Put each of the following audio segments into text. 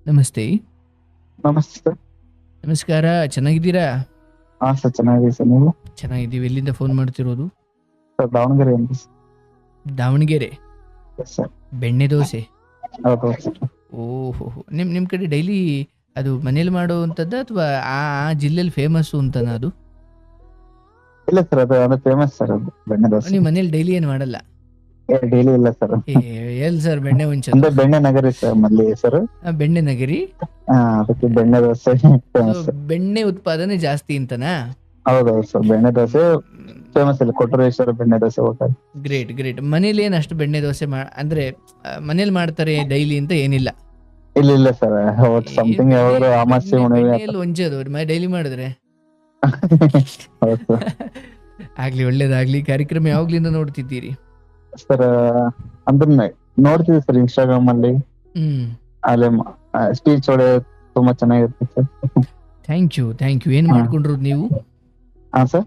ನಮಸ್ತೆ. ನಮಸ್ತೆ ಸರ್. ನಮಸ್ಕಾರ. ಚೆನ್ನಾಗಿದ್ದೀರಾ? ಹಾಂ ಸರ್, ಚೆನ್ನಾಗಿದೆ ಸರ್. ನೀವು? ಚೆನ್ನಾಗಿದ್ದೀವಿ. ಎಲ್ಲಿಂದ ಫೋನ್ ಮಾಡ್ತಿರೋದು? ಸರ್ ದಾವಣಗೆರೆಯಿಂದ ಸರ್. ದಾವಣಗೆರೆ. Yes sir. ಬೆಣ್ಣೆ ದೋಸೆ. ಹೌದು ಸರ್. ಓಹೋಹೋ! ನಿಮ್ಮ ಕಡೆ ಡೈಲಿ ಅದು ಮನೇಲಿ ಮಾಡುವಂಥದ್ದಾ ಅಥವಾ ಆ ಆ ಜಿಲ್ಲೆಯಲ್ಲಿ ಫೇಮಸ್ಸು ಅಂತನಾ ಅದು? ಇಲ್ಲ ಸರ್, ಅದು ಫೇಮಸ್ ಸರ್, ಅದು ಬೆಣ್ಣೆ ದೋಸೆ. ನೀವು ಮನೇಲಿ ಡೈಲಿ ಏನು ಮಾಡಲ್ಲ? ಡೈಲಿ ಇಲ್ಲ ಸರ್. ಎಲ್ಲಿ ಸರ್ ಬೆಣ್ಣೆ ಹೊಂಚೋದು? ಅಂದ್ರೆ ಬೆಣ್ಣೆ ನಗರಿ ಸರ್ ಮಲ್ಲಿ ಸರ್. ಬೆಣ್ಣೆ ನಗರಿ. ಅದಕ್ಕೆ ಬೆಣ್ಣೆ ದೋಸೆ ಸೊ ಫೇಮಸ್. ಬೆಣ್ಣೆ ಉತ್ಪಾದನೆ ಜಾಸ್ತಿ ಅಂತನಾ? ಹೌದೌದು ಸರ್, ಬೆಣ್ಣೆ ದೋಸೆ ಫೇಮಸ್ ಇಲ್ಲ. ಕೊಟ್ರೇಶ್ವರ ಬೆಣ್ಣೆ ದೋಸೆ ಹೋಟೆಲ್. ಗ್ರೇಟ್. ಮನೇಲಿ ಏನು ಅಷ್ಟು ಬೆಣ್ಣೆ ದೋಸೆ ಅಂದ್ರೆ ಮನೇಲಿ ಮಾಡ್ತಾರೆ ಡೈಲಿ ಅಂತ ಏನಿಲ್ಲ? ಇಲ್ಲ ಸರ್, ಸಮಥಿಂಗ್ ಯಾವಾಗಲೂ ಅಮಾವಾಸ್ಯೆ ಹುಣ್ಣಿಮೆ ಬೆಣ್ಣೆಯಲ್ಲಿ ಹೊಂಚೋದು ಡೈಲಿ ಮಾಡಿದ್ರೆ. ಹೌದು ಸರ್. ಆಗ್ಲಿ, ಒಳ್ಳೇದಾಗ್ಲಿ. ಕಾರ್ಯಕ್ರಮ ಯಾವಾಗ್ಲಿಂದ ನೋಡ್ತಿದ್ದೀರಿ? ಸರ್ ಅಂದ್ರೆ ನೋಡ್ತೀವಿ ಸರ್ ಇನ್ಸ್ಟಾಗ್ರಾಮ್ ಅಲ್ಲಿ. ಅಲ್ಲಿ ಸ್ಪೀಚ್ ಒಳ್ಳೆ ತುಂಬಾ ಚೆನ್ನಾಗಿರುತ್ತೆ ಸರ್. Thank you. ಏನ್ ಮಾಡ್ಕೊಂಡಿರೋದು ನೀವು? ಹಾ ಸರ್.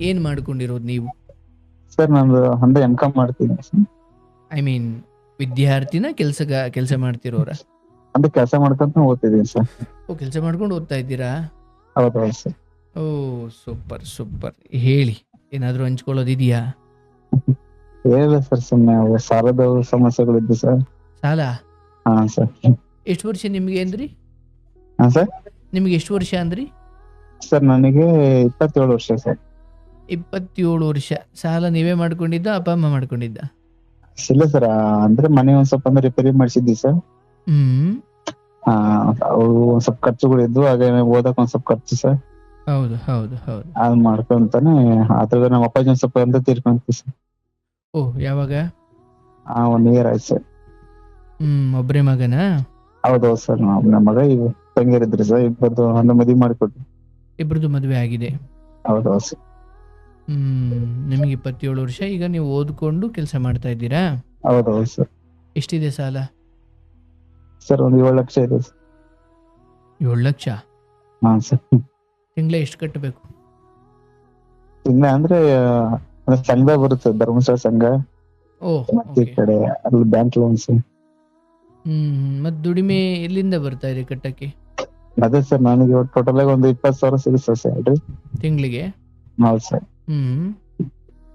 ಏನ್ ಮಾಡ್ಕೊಂಡಿರೋದು ನೀವು? ಸರ್ ನಂದು ಅಂದ್ರೆ M.Com ಮಾಡ್ತಿದ್ದೀನಿ ಸರ್. ಐ ಮೀನ್ ವಿದ್ಯಾರ್ಥಿನ ಕೆಲಸ ಮಾಡ್ತಿರೋರ? ಅಂದ್ರೆ ಕೆಲಸ ಮಾಡ್ಕೊಂತ ಓದ್ತಿದ್ದೀನಿ ಸರ್. ಓ, ಕೆಲಸ ಮಾಡ್ಕೊಂಡು ಓದ್ತಾ ಇದ್ದೀರಾ? ಹೌದೌದು ಸರ್. ಓ, ಸೂಪರ್. ಹೇಳಿ, ಏನಾದ್ರು ಹಂಚ್ಕೊಳ್ಳೋದಿದೆಯಾ? ಏನಿಲ್ಲ ಸರ್, ಸುಮ್ಮನೆ ಸಾಲದ ಸಮಸ್ಯೆಗಳಿದ್ದು ಸರ್. ಸಾಲ? ಹಾ ಸರ್. ಎಷ್ಟು ವರ್ಷ ನಿಮ್ಗೆ ಅಂದ್ರಿ? ಹಾ ಸರ್. ನಿಮ್ಗೆ ಎಷ್ಟು ವರ್ಷ ಅಂದ್ರಿ? ಸರ್ ನನಗೆ 27 ವರ್ಷ ಸರ್. 27 ವರ್ಷ. ಸಾಲ ನೀವೇ ಮಾಡ್ಕೊಂಡಿದ್ದ, ಅಪ್ಪ ಅಮ್ಮ ಮಾಡ್ಕೊಂಡಿದ್ದ? ಇಲ್ಲ ಸರ್, ಅಂದ್ರೆ ಮನೆ ಒಂದ್ ಸ್ವಲ್ಪ ಅಂದ್ರೆ ರಿಪೇರಿ ಮಾಡಿಸಿದ್ವಿ ಸರ್. ಅವು ಒಂದ್ ಸ್ವಲ್ಪ ಖರ್ಚುಗಳಿದ್ವು, ಹಾಗೆ ಓದಕ್ ಒಂದ್ ಸ್ವಲ್ಪ ಖರ್ಚು ಸರ್. ಹೌದು. ಅದ್ ಮಾಡ್ಕೊಂತಾನೆ ಅದ್ರಾಗ ನಮ್ಮ ಅಪ್ಪಾಜಿ ಒಂದ್ ಸ್ವಲ್ಪ ಅಂತ ತೀರ್ಕೊಂತೀವಿ ಸರ್. ಓ, ಯಾವಾಗ? 1 year ಆಯ್ತು ಸರ್. ಒಬ್ರೇ ಮಗನಾ? ಹೌದೌದು ಸರ್. ನಮ್ಮ ಮಗ ಈಗ ತಂಗಿರಿದ್ರಿ ಸರ್, ಇಬ್ಬರದು ಒಂದು ಮದುವೆ ಮಾಡಿಕೊಟ್ವಿ. ಇಬ್ರದ್ದು ಮದುವೆ ಆಗಿದೆ? ಹೌದೌದು ಸರ್. ನಿಮಗೆ 27 ವರ್ಷ. ಈಗ ನೀವು ಓದ್ಕೊಂಡು ಕೆಲಸ ಮಾಡ್ತಾ ಇದ್ದೀರಾ? ಹೌದೌದು ಸರ್. ಎಷ್ಟಿದೆ ಸಾಲ? ಸರ್ ಒಂದು 7 ಲಕ್ಷ ಇದೆ ಸರ್. 7 ಲಕ್ಷ? ಹಾ ಸರ್. ತಿಂಗಳ ಎಷ್ಟು ಕಟ್ಟಬೇಕು? ಇಲ್ಲ ಅಂದ್ರೆ ಸಂಘ ಬರುತ್ತೆ, ಧರ್ಮಸ್ಥಳ ಸಂಘ. ಮತ್ತೆ ಈ ಕಡೆ ಅಲ್ಲಿ ಬ್ಯಾಂಕ್ ಲೋನ್ಸ್. ಮತ್ ದುಡಿಮೆ ಎಲ್ಲಿಂದ ಬರ್ತಾ ಇದೆ ಕಟ್ಟಕ್ಕೆ? ಅದೇ ಸರ್, ನನಗೆ ಟೋಟಲ್ ಆಗಿ ಒಂದು 20,000 ಸಿಗುತ್ತೆ ಸ್ಯಾಲ್ರಿ ತಿಂಗಳಿಗೆ. ಹೌದು ಸರ್.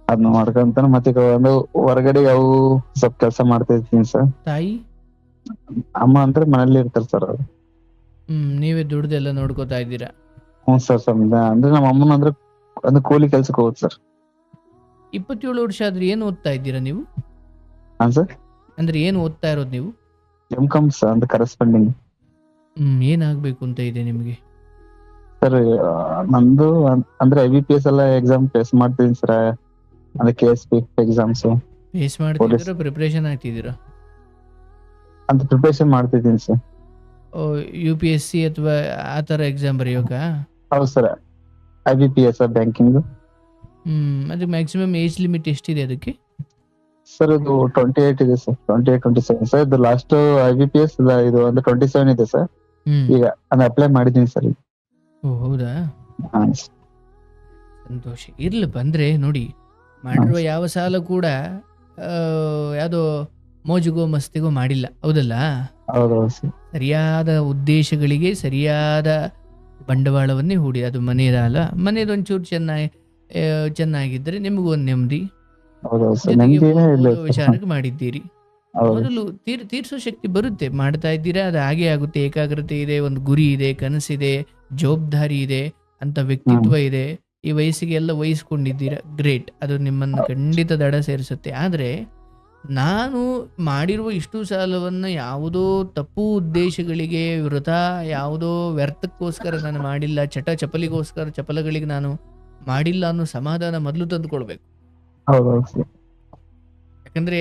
ಅದನ್ನ ಮಾಡ್ಕೊಂತಾನೆ ಮತ್ತೆ ಒಂದು ಹೊರಗಡೆ ಅವು ಸ್ವಲ್ಪ ಕೆಲಸ ಮಾಡ್ತಾ ಇರ್ತೀನಿ ಸರ್. ತಾಯಿ? ಅಮ್ಮ ಅಂದ್ರೆ ಮನೇಲಿ ಇರ್ತಾರೆ ಸರ್ ಅವ್ರು. ನೀವೇ ದುಡ್ದೆಲ್ಲ ನೋಡ್ಕೋತಾ ಇದ್ದೀರಾ? ಹ್ಞೂ ಸರ್. ಅಂದ್ರೆ ನಮ್ಮ ಅಮ್ಮನ ಅಂದ್ರೆ ಕೂಲಿ ಕೆಲ್ಸಕ್ಕೆ ಹೋಗುದು ಸರ್. 27 ವರ್ಷ ಆದ್ರೆ ಏನು ಓದ್ತಾ ಇದ್ದೀರಾ ನೀವು? ಹಾ ಸರ್. ಅಂದ್ರೆ ಏನು ಓದ್ತಾ ಇರೋದು ನೀವು? M.Com ಸರ್, ಅಂದ್ರೆ ಕರೆಸ್ಪಾಂಡಿಂಗ್. ಏನಾಗ್ಬೇಕು ಅಂತ ಇದೆ ನಿಮ್ಗೆ? ಸರ್ ನಂದು ಅಂದ್ರೆ IBPS ಎಲ್ಲ ಎಕ್ಸಾಮ್ ಫೇಸ್ ಮಾಡ್ತಿದ್ದೀನಿ ಸರ್. ಅಂದ್ರೆ KSP ಎಕ್ಸಾಮ್ಸ್ ಫೇಸ್ ಮಾಡ್ತಿದ್ದೀರಾ? ಪ್ರಿಪರೇಷನ್ ಆಗ್ತಿದ್ದೀರಾ? ಅಂತ ಪ್ರಿಪರೇಷನ್ ಮಾಡ್ತಿದ್ದೀನಿ ಸರ್. UPSC ಅಥವಾ ಆ ಥರ ಎಕ್ಸಾಮ್ ಬರೆಯೋಕ? ಹೌದು ಸರ್. IBPS banking. ಅದು ಮ್ಯಾಕ್ಸಿಮಮ್ ಏಜ್ ಲಿಮಿಟ್ ಎಷ್ಟಿದೆ ಅದಕ್ಕೆ? ಸರ್ ಅದು 28 ಇದೆ ಸರ್. 27 ಸರ್. ಇದು ಲಾಸ್ಟ್ IBPS ಇದು ಒಂದು 27 ಇದೆ ಸರ್. ಈಗ ಅದು ಅಪ್ಲೈ ಮಾಡಿದ್ದೀನಿ ಸರ್. ಓ, ಹೌದಾ? ಸಂತೋಷ. ಇರ್ಲಿ, ಬಂದ್ರೆ ನೋಡಿ, ಮಾಡಿರುವ ಯಾವ ಸಾಲ ಕೂಡ ಯಾವುದೋ ಮೋಜಿಗೋ ಮಸ್ತಿಗೋ ಮಾಡಿಲ್ಲ, ಹೌದಲ್ಲ? ಹೌದೌದು ಸರ್. ಸರಿಯಾದ ಉದ್ದೇಶಗಳಿಗೆ ಸರಿಯಾದ ಬಂಡವಾಳವನ್ನೇ ಹೂಡಿ. ಅದು ಮನೆಯದಲ್ಲ, ಮನೆಯದೊಂಚೂರು ಚೆನ್ನಾಗಿದ್ದರೆ ನಿಮಗೂ ಒಂದು ನೆಮ್ಮದಿ. ವಿಚಾರಕ್ಕೆ ಮಾಡಿದ್ದೀರಿ. ಮೊದಲು ತೀರ್ಸೋ ಶಕ್ತಿ ಬರುತ್ತೆ, ಮಾಡ್ತಾ ಇದ್ದೀರಾ, ಅದು ಹಾಗೆ ಆಗುತ್ತೆ. ಏಕಾಗ್ರತೆ ಇದೆ, ಒಂದು ಗುರಿ ಇದೆ, ಕನಸಿದೆ, ಜವಾಬ್ದಾರಿ ಇದೆ, ಅಂತ ವ್ಯಕ್ತಿತ್ವ ಇದೆ. ಈ ವಯಸ್ಸಿಗೆ ಎಲ್ಲ ವಹಿಸ್ಕೊಂಡಿದ್ದೀರಾ, ಗ್ರೇಟ್. ಅದು ನಿಮ್ಮನ್ನು ಖಂಡಿತ ದಡ ಸೇರಿಸುತ್ತೆ. ಆದರೆ ನಾನು ಮಾಡಿರುವ ಇಷ್ಟು ಸಾಲವನ್ನು ಯಾವುದೋ ತಪ್ಪು ಉದ್ದೇಶಗಳಿಗೆ, ವೃಥಾ ಯಾವುದೋ ವ್ಯರ್ಥಕ್ಕೋಸ್ಕರ ನಾನು ಮಾಡಿಲ್ಲ, ಚಪಲಗಳಿಗೆ ನಾನು ಮಾಡಿಲ್ಲ ಅನ್ನೋ ಸಮಾಧಾನ ಮೊದಲು ತಂದುಕೊಳ್ಬೇಕು. ಯಾಕಂದ್ರೆ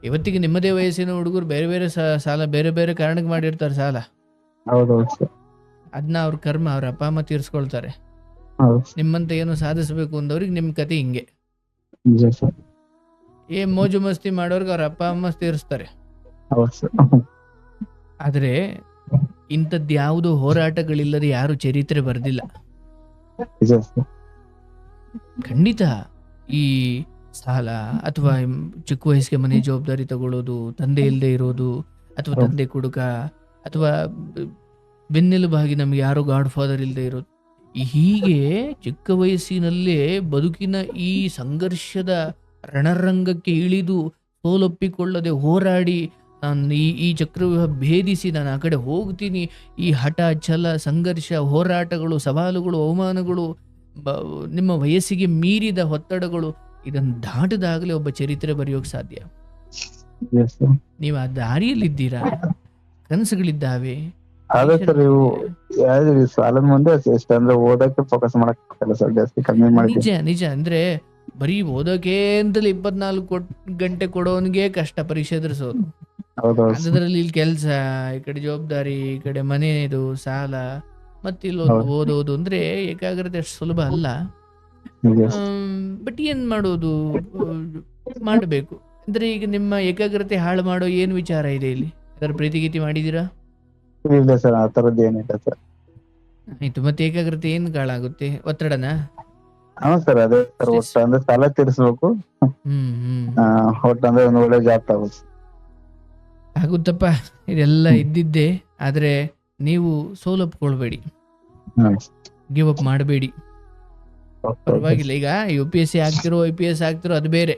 ಇವತ್ತಿಗೆ ನಿಮ್ಮದೇ ವಯಸ್ಸಿನ ಹುಡುಗರು ಬೇರೆ ಬೇರೆ ಸಾಲ ಬೇರೆ ಬೇರೆ ಕಾರಣಕ್ಕೆ ಮಾಡಿರ್ತಾರೆ ಸಾಲ. ಅದನ್ನ ಅವ್ರ ಕರ್ಮ, ಅವ್ರ ಅಪ್ಪ ಅಮ್ಮ ತೀರ್ಸ್ಕೊಳ್ತಾರೆ. ನಿಮ್ಮಂತ ಏನೋ ಸಾಧಿಸಬೇಕು ಅಂದವ್ರಿಗೆ ನಿಮ್ಮ ಕತೆ ಹಿಂಗೆ. ಮೋಜು ಮಸ್ತಿ ಮಾಡೋರ್ಗೆ ಅವ್ರ ಅಪ್ಪ ಅಮ್ಮ ತೀರಿಸ್ತಾರೆ. ಆದ್ರೆ ಇಂಥದ್ದು ಯಾವುದು ಹೋರಾಟಗಳಿಲ್ಲದೆ ಯಾರು ಚರಿತ್ರೆ ಬರೆದಿಲ್ಲ. ಖಂಡಿತ ಈ ಸಾಲ ಅಥವಾ ಚಿಕ್ಕ ವಯಸ್ಸಿಗೆ ಮನೆ ಜವಾಬ್ದಾರಿ ತಗೊಳ್ಳೋದು, ತಂದೆ ಇಲ್ಲದೆ ಇರೋದು, ಅಥವಾ ತಂದೆ ಕುಡುಕ, ಅಥವಾ ಬೆನ್ನೆಲುಬಾಗಿ ನಮ್ಗೆ ಯಾರೋ ಗಾಡ್ ಫಾದರ್ ಇಲ್ಲದೆ ಇರೋದು. ಹೀಗೆ ಚಿಕ್ಕ ವಯಸ್ಸಿನಲ್ಲೇ ಬದುಕಿನ ಈ ಸಂಘರ್ಷದ ರಣರಂಗಕ್ಕೆ ಇಳಿದು ಸೋಲೊಪ್ಪಿಕೊಳ್ಳದೆ ಹೋರಾಡಿ ನಾನು ಈ ಚಕ್ರವ್ಯೂಹ ಭೇದಿಸಿ ನಾನು ಆ ಕಡೆ ಹೋಗ್ತೀನಿ, ಈ ಹಠ ಛಲ ಸಂಘರ್ಷ ಹೋರಾಟಗಳು ಸವಾಲುಗಳು ಅವಮಾನಗಳು ನಿಮ್ಮ ವಯಸ್ಸಿಗೆ ಮೀರಿದ ಒತ್ತಡಗಳು ಇದನ್ನು ದಾಟದಾಗಲೇ ಒಬ್ಬ ಚರಿತ್ರೆ ಬರೆಯೋಕೆ ಸಾಧ್ಯ. ನೀವು ಆ ದಾರಿಯಲ್ಲಿದ್ದೀರಾ, ಕನಸುಗಳಿದ್ದಾವೆ. ಅದೇ ಸರ್ ಇವು ಸಾಲದ ಮುಂದೆ ಎಷ್ಟು ಅಂದ್ರೆ ಓದಕ್ಕೆ ಫೋಕಸ್ ಮಾಡಕ್ ಸರ್ ಜಾಸ್ತಿ ಕಮ್ಮಿ ಮಾಡಿ. ನಿಜ ಅಂದ್ರೆ ಬರೀ ಓದೋಕೆ ಅಂತಲೇ 24 ಗಂಟೆ ಕೊಡೋನ್ಗೆ ಕಷ್ಟ ಪರೀಕ್ಷೆ ಎದುರಿಸೋದು. ಅದರಲ್ಲಿ ಇಲ್ಲಿ ಕೆಲಸ, ಈ ಕಡೆ ಜವಾಬ್ದಾರಿ, ಈ ಕಡೆ ಮನೆಯದು ಸಾಲ, ಮತ್ತಿಲ್ಲೊಂದು ಓದೋದು ಅಂದ್ರೆ ಏಕಾಗ್ರತೆ ಅಷ್ಟು ಸುಲಭ ಅಲ್ಲ. ಬಟ್ ಏನ್ ಮಾಡೋದು, ಮಾಡಬೇಕು. ಅಂದ್ರೆ ಈಗ ನಿಮ್ಮ ಏಕಾಗ್ರತೆ ಹಾಳು ಮಾಡೋ ಏನು ವಿಚಾರ ಇದೆ ಇಲ್ಲಿ? ಅದರ ಪ್ರೀತಿಗೀತಿ ಮಾಡಿದೀರಾ? ಇಲ್ಲ ಸರ್, ಆ ತರದ್ದು ಏನಿಲ್ಲ ಸರ್. ಆಯ್ತು, ಮತ್ತೆ ಏಕಾಗ್ರತೆ ಏನ್ ಕಾಳಾಗುತ್ತೆ? ಒತ್ತಡನ? ಹಾ ಸರ್, ಅದೇ ಸರ್, ಒಟ್ಟು ಅಂದ್ರೆ ಸಾಲ ತೀರಿಸ್ಬೇಕು, ಒಟ್ಟು ಅಂದ್ರೆ ಒಂದು ಒಳ್ಳೆ ಜಾಬ್ ತಗೋದು ಆಗುತ್ತಪ್ಪ. ಇದೆಲ್ಲ ಇದ್ದಿದ್ದೆ, ಆದ್ರೆ ನೀವು ಸೋಲೊಪ್ಕೊಳ್ಬೇಡಿ, ಗಿವ್ ಅಪ್ ಮಾಡಬೇಡಿ. ಪರವಾಗಿಲ್ಲ, ಈಗ UPSC ಆಗ್ತಿರೋ IPS ಆಗ್ತಿರೋ ಅದು ಬೇರೆ.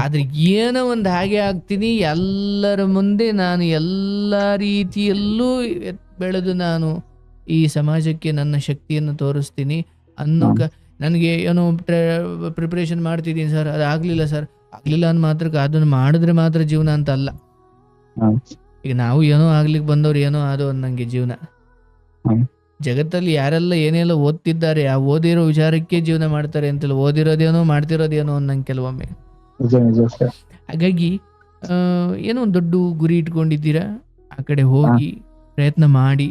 ಆದ್ರೆ ಏನೋ ಒಂದು ಹಾಗೆ ಆಗ್ತೀನಿ, ಎಲ್ಲರ ಮುಂದೆ ನಾನು ಎಲ್ಲ ರೀತಿಯಲ್ಲೂ ಬೆಳೆದು ನಾನು ಈ ಸಮಾಜಕ್ಕೆ ನನ್ನ ಶಕ್ತಿಯನ್ನು ತೋರಿಸ್ತೀನಿ ಅನ್ನೋ ನನಗೆ ಏನೋ ಪ್ರಿಪ್ರೇಷನ್ ಮಾಡ್ತಿದ್ದೀನಿ ಸರ್, ಅದು ಆಗ್ಲಿಲ್ಲ ಸರ್, ಆಗ್ಲಿಲ್ಲ ಅಂದ್ ಮಾತ್ರಕ್ಕೆ ಅದನ್ನು ಮಾಡಿದ್ರೆ ಮಾತ್ರ ಜೀವನ ಅಂತ ಅಲ್ಲ. ಈಗ ನಾವು ಏನೋ ಆಗ್ಲಿಕ್ಕೆ ಬಂದವ್ರು ಏನೋ ಅದು ಅನ್ನಂಗೆ ಜೀವನ. ಜಗತ್ತಲ್ಲಿ ಯಾರೆಲ್ಲ ಏನೆಲ್ಲ ಓದ್ತಿದ್ದಾರೆ, ಆ ಓದಿರೋ ವಿಚಾರಕ್ಕೆ ಜೀವನ ಮಾಡ್ತಾರೆ ಅಂತಲ್ಲ, ಓದಿರೋದೇನೋ ಮಾಡ್ತಿರೋದೇನೋ ಅನ್ನಂಗೆ ಕೆಲವೊಮ್ಮೆ. ಹಾಗಾಗಿ ಏನೋ ಒಂದು ದೊಡ್ಡ ಗುರಿ ಇಟ್ಕೊಂಡಿದ್ದೀರಾ, ಆ ಕಡೆ ಹೋಗಿ ಪ್ರಯತ್ನ ಮಾಡಿ,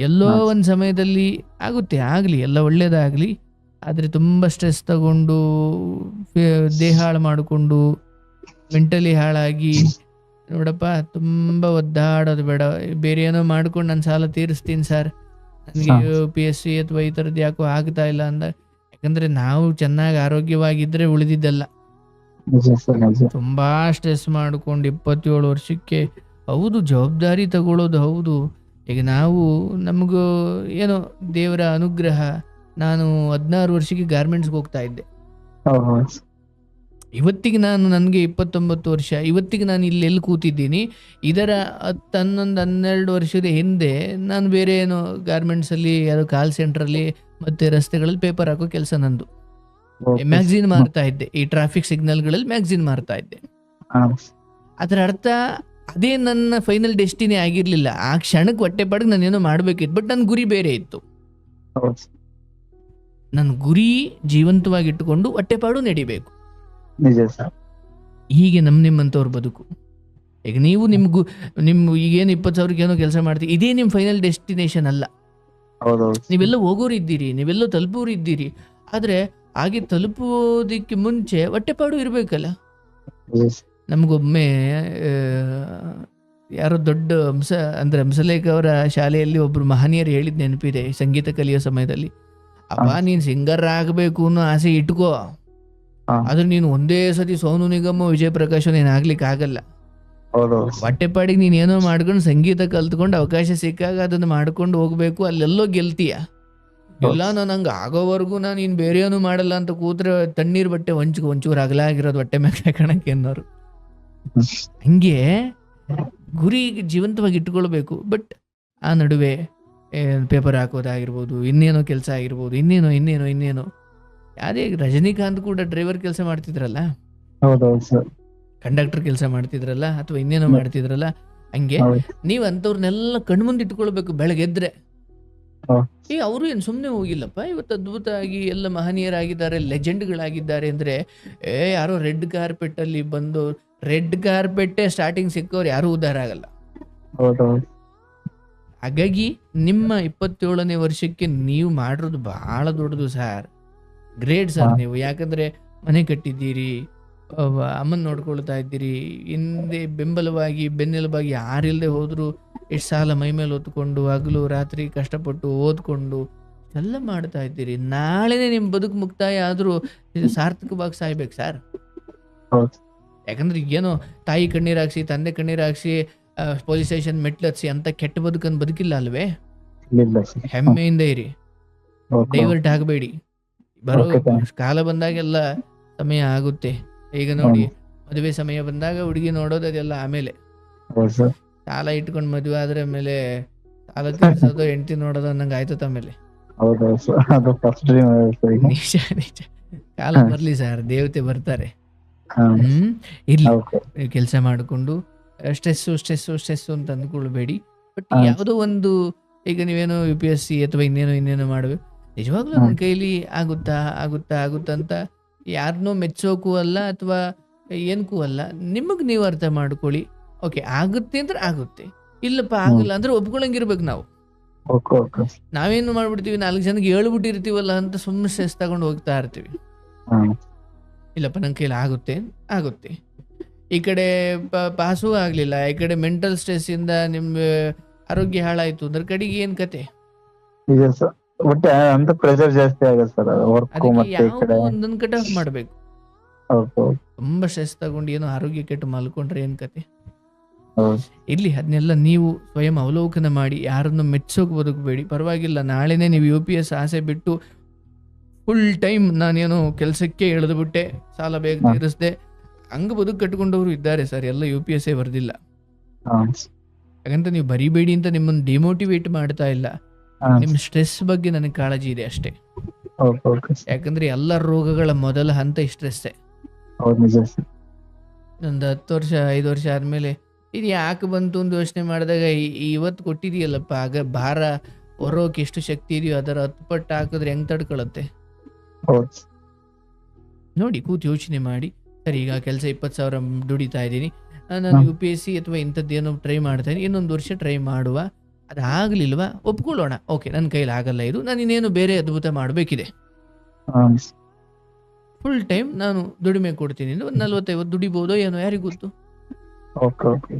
ಎಲ್ಲೋ ಒಂದು ಸಮಯದಲ್ಲಿ ಆಗುತ್ತೆ, ಆಗಲಿ, ಎಲ್ಲ ಒಳ್ಳೇದಾಗಲಿ. ಆದರೆ ತುಂಬ ಸ್ಟ್ರೆಸ್ ತಗೊಂಡು ದೇಹ ಹಾಳು ಮಾಡಿಕೊಂಡು ಮೆಂಟಲಿ ಹಾಳಾಗಿ ನೋಡಪ್ಪ, ತುಂಬ ಒದ್ದಾಡೋದು ಬೇಡ. ಬೇರೆ ಏನೋ ಮಾಡ್ಕೊಂಡು ನಾನು ಸಾಲ ತೀರಿಸ್ತೀನಿ ಸರ್, ನನಗೆ UPSC ಅಥವಾ ಈ ಥರದ್ದು ಯಾಕೋ ಆಗ್ತಾ ಇಲ್ಲ ಅಂದ. ಯಾಕಂದರೆ ನಾವು ಚೆನ್ನಾಗಿ ಆರೋಗ್ಯವಾಗಿದ್ದರೆ ಉಳಿದಿದ್ದಲ್ಲ. ತುಂಬಾ ಸ್ಟ್ರೆಸ್ ಮಾಡ್ಕೊಂಡು 27 ವರ್ಷಕ್ಕೆ ಹೌದು ಜವಾಬ್ದಾರಿ ತಗೊಳ್ಳೋದು ಹೌದು. ಈಗ ನಾವು ನಮಗೂ ಏನೋ ದೇವರ ಅನುಗ್ರಹ, ನಾನು 16 ವರ್ಷಕ್ಕೆ ಗಾರ್ಮೆಂಟ್ಸ್ಗೆ ಹೋಗ್ತಾ ಇದ್ದೆ. ಇವತ್ತಿಗೆ ನನಗೆ 29 ವರ್ಷ, ಇವತ್ತಿಗೆ ನಾನು ಇಲ್ಲಿ ಕೂತಿದ್ದೀನಿ. ಇದರ 11-12 ವರ್ಷದ ಹಿಂದೆ ನಾನು ಬೇರೆ ಏನೋ ಗಾರ್ಮೆಂಟ್ಸಲ್ಲಿ, ಯಾರೋ ಕಾಲ್ ಸೆಂಟ್ರಲ್ಲಿ ಮತ್ತೆ ರಸ್ತೆಗಳಲ್ಲಿ ಪೇಪರ್ ಹಾಕೋ ಕೆಲಸ ನಂದು. ಮ್ಯಾಗ್ಝಿನ್ ಮಾರ್ತಾ ಇದ್ದೆ, ಈ ಟ್ರಾಫಿಕ್ ಸಿಗ್ನಲ್ಗಳಲ್ಲಿ ಮ್ಯಾಗ್ಝಿನ್ ಮಾರ್ತಾ ಇದ್ದೆ. ಅದರ ಅರ್ಥ ಅದೇ ನನ್ನ ಫೈನಲ್ ಡೆಸ್ಟಿನಿ ಆಗಿರ್ಲಿಲ್ಲ. ಆ ಕ್ಷಣಕ್ಕೆ ಹೊಟ್ಟೆ ಪಾಡಿಗೆ ನಾನೇನೋ ಮಾಡ್ಬೇಕಿತ್ತು, ಬಟ್ ನನ್ನ ಗುರಿ ಬೇರೆ ಇತ್ತು. ನನ್ನ ಗುರಿ ಜೀವಂತವಾಗಿಟ್ಟುಕೊಂಡು ಹೊಟ್ಟೆಪಾಡು ನಡಿಬೇಕು. ಹೀಗೆ ನಿಮ್ಮಂಥವ್ರ ಬದುಕು. ಈಗ ನೀವು ನಿಮ್ಮ ಈಗೇನು 20,000ಕ್ಕೆ ಏನೋ ಕೆಲಸ ಮಾಡ್ತೀವಿ, ಇದೇ ನಿಮ್ಮ ಫೈನಲ್ ಡೆಸ್ಟಿನೇಷನ್ ಅಲ್ಲ. ನೀವೆಲ್ಲ ಹೋಗೋರಿದ್ದೀರಿ, ನೀವೆಲ್ಲೋ ತಲುಪೋರಿದ್ದೀರಿ. ಆದರೆ ಹಾಗೆ ತಲುಪೋದಕ್ಕೆ ಮುಂಚೆ ಹೊಟ್ಟೆಪಾಡು ಇರಬೇಕಲ್ಲ. ನಮಗೊಮ್ಮೆ ಯಾರೋ ದೊಡ್ಡ ಹಂಸಲೇಖ ಅವರ ಶಾಲೆಯಲ್ಲಿ ಒಬ್ರು ಮಹನೀಯರು ಹೇಳಿದ ನೆನಪಿದೆ, ಸಂಗೀತ ಕಲಿಯೋ ಸಮಯದಲ್ಲಿ. ಅಪ್ಪ, ನೀನು ಸಿಂಗರ್ ಆಗಬೇಕು ಅನ್ನೋ ಆಸೆ ಇಟ್ಕೋ, ಆದ್ರೆ ನೀನು ಒಂದೇ ಸತಿ ಸೋನು ನಿಗಮ, ವಿಜಯ್ ಪ್ರಕಾಶ್ ನೀನು ಆಗ್ಲಿಕ್ಕೆ ಆಗಲ್ಲ. ಹೊಟ್ಟೆಪಾಡಿಗೆ ನೀನು ಏನೋ ಮಾಡ್ಕೊಂಡು ಸಂಗೀತ ಕಲ್ತ್ಕೊಂಡು ಅವಕಾಶ ಸಿಕ್ಕಾಗ ಅದನ್ನು ಮಾಡ್ಕೊಂಡು ಹೋಗ್ಬೇಕು, ಅಲ್ಲೆಲ್ಲೋ ಗೆಲ್ತೀಯ. ಇಲ್ಲ, ನಾನು ಹಂಗೆ ಆಗೋವರೆಗೂ ನಾನು ಇನ್ನು ಬೇರೆ ಏನೂ ಮಾಡಲ್ಲ ಅಂತ ಕೂತ್ರೆ ತಣ್ಣೀರು ಬಟ್ಟೆ ಒಂಚೂರು ಅಗಲಾಗಿರೋದು ಹೊಟ್ಟೆ ಮೇಲೆ ಹಾಕೋಣಕ್ಕೆ ಅನ್ನೋರು. ಹಂಗೆ ಗುರಿ ಜೀವಂತವಾಗಿ ಇಟ್ಕೊಳ್ಬೇಕು. ಬಟ್ ಆ ನಡುವೆ ಪೇಪರ್ ಹಾಕೋದಾಗಿರ್ಬೋದು, ಇನ್ನೇನೋ ಕೆಲಸ ಆಗಿರ್ಬೋದು, ಇನ್ನೇನೋ. ಅದೇ ರಜನಿಕಾಂತ್ ಕೂಡ ಡ್ರೈವರ್ ಕೆಲಸ ಮಾಡ್ತಿದ್ರಲ್ಲ, ಕಂಡಕ್ಟರ್ ಕೆಲಸ ಮಾಡ್ತಿದ್ರಲ್ಲ, ಅಥವಾ ಇನ್ನೇನೋ ಮಾಡ್ತಿದ್ರಲ್ಲ. ಹಂಗೆ ನೀವು ಅಂಥವ್ರನ್ನೆಲ್ಲ ಕಣ್ಮುಂದೆ ಇಟ್ಕೊಳ್ಬೇಕು. ಬೆಳಗ್ಗೆದ್ರೆ ಅವರು ಏನು ಸುಮ್ಮನೆ ಹೋಗಿಲ್ಲಪ್ಪ, ಇವತ್ತು ಅದ್ಭುತ ಆಗಿ ಎಲ್ಲ ಮಹನೀಯರಾಗಿದ್ದಾರೆ, ಲೆಜೆಂಡ್ಗಳಾಗಿದ್ದಾರೆ ಅಂದರೆ ಯಾರೋ ರೆಡ್ ಕಾರ್ಪೆಟ್ಟಲ್ಲಿ ಬಂದು, ರೆಡ್ ಕಾರ್ಪೆಟ್ಟೆ ಸ್ಟಾರ್ಟಿಂಗ್ ಸಿಕ್ಕವ್ರು ಯಾರೂ ಉದ್ಧಾರ ಆಗಲ್ಲ. ಹಾಗಾಗಿ ನಿಮ್ಮ 27ನೇ ವರ್ಷಕ್ಕೆ ನೀವು ಮಾಡಿರೋದು ಬಹಳ ದೊಡ್ಡದು ಸರ್, ಗ್ರೇಟ್ ಸರ್ ನೀವು. ಯಾಕಂದರೆ ಮನೆ ಕಟ್ಟಿದ್ದೀರಿ, ಅಮ್ಮನ ನೋಡ್ಕೊಳ್ತಾ ಇದ್ದೀರಿ, ಹಿಂದೆ ಬೆಂಬಲವಾಗಿ ಬೆನ್ನೆಲುಬಾಗಿ ಯಾರಿಲ್ಲದೆ ಹೋದರೂ ಎಷ್ಟು ಸಾಲ ಮೈ ಮೇಲೆ ಹೊತ್ಕೊಂಡು ಹಗಲು ರಾತ್ರಿ ಕಷ್ಟಪಟ್ಟು ಓದ್ಕೊಂಡು ಎಲ್ಲ ಮಾಡ್ತಾ ಇದ್ದೀರಿ. ನಾಳೆನೇ ನಿಮ್ಮ ಬದುಕು ಮುಕ್ತಾಯ ಆದರೂ ಸಾರ್ಥಕವಾಗಿ ಸಾಯ್ಬೇಕು ಸರ್. ಯಾಕಂದ್ರೆ ಏನೋ ತಾಯಿ ಕಣ್ಣೀರು ಹಾಕ್ಸಿ, ತಂದೆ ಕಣ್ಣೀರು ಹಾಕ್ಸಿ, ಪೊಲೀಸ್ ಸ್ಟೇಷನ್ ಮೆಟ್ಲು ಹತ್ಸಿ ಅಂತ ಕೆಟ್ಟ ಬದುಕನ್ನು ಬದುಕಿಲ್ಲ ಅಲ್ವೇ? ಇಲ್ಲ ಸರ್. ಹೆಮ್ಮೆಯಿಂದ ಇರಿ, ಓಕೆ ಡೈವರ್ಟ್ ಆಗಬೇಡಿ. ಬರೋ ಓಕೆ ಥ್ಯಾಂಕ್ ಕಾಲ ಬಂದಾಗೆಲ್ಲ ಸಮಯ ಆಗುತ್ತೆ. ಈಗ ನೋಡಿ, ಮದುವೆ ಸಮಯ ಬಂದಾಗ ಹುಡುಗಿ ನೋಡೋದು ಅದೆಲ್ಲ ಆಮೇಲೆ. ಹೌದು ಸರ್. ಸಾಲ ಇಟ್ಕೊಂಡು ಮದುವೆ ಆದ್ರೆ ಮೇಲೆ ಸಾಲ ತೀರ್ಸೋದು ಹೆಂಡತಿ ನೋಡೋದು ಅನ್ನಂಗೆ ಆಯ್ತದ ಆಮೇಲೆ. ಹೌದೌದು ಸರ್, ಅದು ಫಸ್ಟ್ ಡ್ರೀಮ್ ಸರ್ ಈಗ. ನಿಜ ನಿಜ. ಕಾಲ ಬರ್ಲಿ ಸರ್, ದೇವತೆ ಬರ್ತಾರೆ. ಹಾ ಇರ್ಲಿ, ಓಕೆ ಕೆಲಸ ಮಾಡಿಕೊಂಡು ಸ್ಟ್ರೆಸ್ಸು ಅಂತ ಅಂದ್ಕೊಳ್ಬೇಡಿ. ಬಟ್ ಹಾ. ಯಾವುದೋ ಒಂದು, ಈಗ ನೀವೇನೋ UPSC ಅಥವಾ ಇನ್ನೇನೋ ಮಾಡಬೇಕು, ನಿಜವಾಗ್ಲೂ ನನ್ನ ಕೈಲಿ ಆಗುತ್ತಾ ಆಗುತ್ತಾ ಆಗುತ್ತಾ ಅಂತ ಯಾರನ್ನೂ ಮೆಚ್ಚೋಕ್ಕೂ ಅಲ್ಲ ಅಥವಾ ಏನಕ್ಕೂ ಅಲ್ಲ, ನಿಮಗೆ ನೀವು ಅರ್ಥ ಮಾಡ್ಕೊಳ್ಳಿ. ಓಕೆ, ಆಗುತ್ತೆ ಅಂದ್ರೆ ಆಗುತ್ತೆ, ಇಲ್ಲಪ್ಪ ಆಗಿಲ್ಲ ಅಂದ್ರೆ ಒಪ್ಕೊಳಂಗಿರ್ಬೇಕು ನಾವು. ಓಕೆ ಓಕೆ ನಾವೇನು ಮಾಡ್ಬಿಡ್ತೀವಿ, 4 ಜನಕ್ಕೆ ಹೇಳ್ಬಿಟ್ಟಿರ್ತೀವಲ್ಲ ಅಂತ ಸುಮ್ಮನೆ ಸ್ಟ್ರೆಸ್ ತಗೊಂಡು ಹೋಗ್ತಾ ಇರ್ತೀವಿ. ಹಾ ಇಲ್ಲಪ್ಪ ನನ್ನ ಕೈಲಿ ಆಗುತ್ತೆ ಆಗುತ್ತೆ. ಈ ಕಡೆ ಪಾಸೂ ಆಗಲಿಲ್ಲ, ಈ ಕಡೆ ಮೆಂಟಲ್ ಸ್ಟ್ರೆಸ್ಸಿಂದ ನಿಮ್ಮ ಆರೋಗ್ಯ ಹಾಳಾಯಿತು ಅಂದ್ರೆ ಕಡೆಗೆ ಏನು ಕತೆ? ಈಗ ಸರ್ ಬಟ್ ಅಂತ ಪ್ರೆಷರ್ ಜಾಸ್ತಿ ಆಗುತ್ತೆ ಸರ್, ವರ್ಕ್ ಅದಕ್ಕೆ ಮತ್ತೆ ಈ ಕಡೆ. ಯಾವುದೋ ಒಂದೊಂದು ಕಟ್ ಆಫ್ ಮಾಡಬೇಕು. ಓಕೆ ತುಂಬ ಸ್ಟ್ರೆಸ್ ತಗೊಂಡು ಏನೋ ಆರೋಗ್ಯ ಕೆಟ್ಟು ಮಲ್ಕೊಂಡ್ರೆ ಏನು ಕತೆ? ಹೌದು ಇರಲಿ, ಅದನ್ನೆಲ್ಲ ನೀವು ಸ್ವಯಂ ಅವಲೋಕನ ಮಾಡಿ, ಯಾರನ್ನು ಮೆಚ್ಚೋಕೆ ಬದುಕಬೇಡಿ. ಪರವಾಗಿಲ್ಲ, ನಾಳೆನೇ ನೀವು UPS ಆಸೆ ಬಿಟ್ಟು ಫುಲ್ ಟೈಮ್ ನಾನೇನೋ ಕೆಲಸಕ್ಕೆ ಎಳೆದುಬಿಟ್ಟೆ, ಸಾಲ ಬೇಗ ತೀರಿಸ್ದೆ, ಹಂಗೆ ಬದುಕು ಕಟ್ಕೊಂಡವರು ಇದ್ದಾರೆ ಸರ್. ಎಲ್ಲ UPS ಬರೆದಿಲ್ಲ. ಹಾ ಯಾಕಂತ ನೀವು ಬರಿಬೇಡಿ ಅಂತ ನಿಮ್ಮನ್ನು ಡಿಮೋಟಿವೇಟ್ ಮಾಡ್ತಾ ಇಲ್ಲ. ಹಾ ನಿಮ್ಮ ಸ್ಟ್ರೆಸ್ ಬಗ್ಗೆ ನನಗೆ ಕಾಳಜಿ ಇದೆ ಅಷ್ಟೇ. ಓಕೆ ಓಕೆ ಯಾಕಂದ್ರೆ ಎಲ್ಲ ರೋಗಗಳ ಮೊದಲ ಹಂತ ಸ್ಟ್ರೆಸ್ಸೇ. ಹೌದು ನಿಜ ಸರ್. ಒಂದು 10 ವರ್ಷ 5 ವರ್ಷ ಆದಮೇಲೆ ಇದು ಯಾಕೆ ಬಂತು ಅಂತ ಯೋಚನೆ ಮಾಡಿದಾಗ ಇವತ್ತು ಕೊಟ್ಟಿದೆಯಲ್ಲಪ್ಪ, ಆಗ ಭಾರ ಹೊರೋಕೆ ಎಷ್ಟು ಶಕ್ತಿ ಇದೆಯೋ ಅದರ 10 ಪಟ್ಟು ಹಾಕಿದ್ರೆ ಹೆಂಗೆ ತಡ್ಕೊಳ್ಳುತ್ತೆ? ಹೌದು ನೋಡಿ, ಕೂತು ಯೋಚನೆ ಮಾಡಿ. ಸರಿ, ಈಗ ಕೆಲಸ 20,000 ದುಡಿತಾ ಇದ್ದೀನಿ, ನಾನು UPSC ಅಥವಾ ಇಂಥದ್ದೇನೋ ಟ್ರೈ ಮಾಡ್ತಾ ಇದ್ದೀನಿ, ಇನ್ನೊಂದು ವರ್ಷ ಟ್ರೈ ಮಾಡುವ, ಅದಾಗಲಿಲ್ವಾ ಒಪ್ಕೊಳ್ಳೋಣ. ಓಕೆ, ನನ್ನ ಕೈಲಿ ಆಗಲ್ಲ ಇದು, ನಾನು ಇನ್ನೇನು ಬೇರೆ ಅದ್ಭುತ ಮಾಡಬೇಕಿದೆ, ಹಾ ಫುಲ್ ಟೈಮ್ ನಾನು ದುಡಿಮೆ ಕೊಡ್ತೀನಿ, ಒಂದು 40-50 ದುಡಿಬೋದೋ ಏನೋ, ಯಾರಿಗೂ ಗೊತ್ತು. ಓಕೆ ಓಕೆ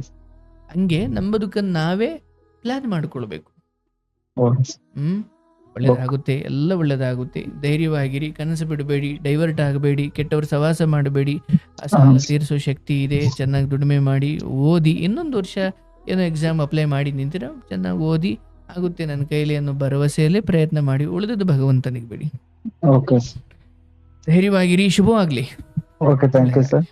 ಹಂಗೆ ನಮ್ಮ ಬದುಕನ್ನು ನಾವೇ ಪ್ಲಾನ್ ಮಾಡ್ಕೊಳ್ಬೇಕು. ಓಕೆ ಒಳ್ಳೇದಾಗುತ್ತೆ, ಎಲ್ಲ ಒಳ್ಳೇದಾಗುತ್ತೆ. ಧೈರ್ಯವಾಗಿರಿ, ಕನಸು ಬಿಡಬೇಡಿ, ಡೈವರ್ಟ್ ಆಗಬೇಡಿ, ಕೆಟ್ಟವ್ರ ಸವಾಸ ಮಾಡಬೇಡಿ. ಆ ಸಾಲ ತೀರಿಸೋ ಶಕ್ತಿ ಇದೆ, ಚೆನ್ನಾಗಿ ದುಡಿಮೆ ಮಾಡಿ, ಓದಿ. ಇನ್ನೊಂದು ವರ್ಷ ಏನೋ ಎಕ್ಸಾಮ್ ಅಪ್ಲೈ ಮಾಡಿ ನಿಂತಿರ, ಚೆನ್ನಾಗಿ ಓದಿ, ಆಗುತ್ತೆ ನನ್ನ ಕೈಲಿ ಅನ್ನೋ ಭರವಸೆಯಲ್ಲೇ ಪ್ರಯತ್ನ ಮಾಡಿ, ಉಳಿದದ್ದು ಭಗವಂತನಿಗೆ ಬಿಡಿ. ಓಕೆ ಧೈರ್ಯವಾಗಿರಿ, ಶುಭವಾಗಲಿ. Okay thank you sir.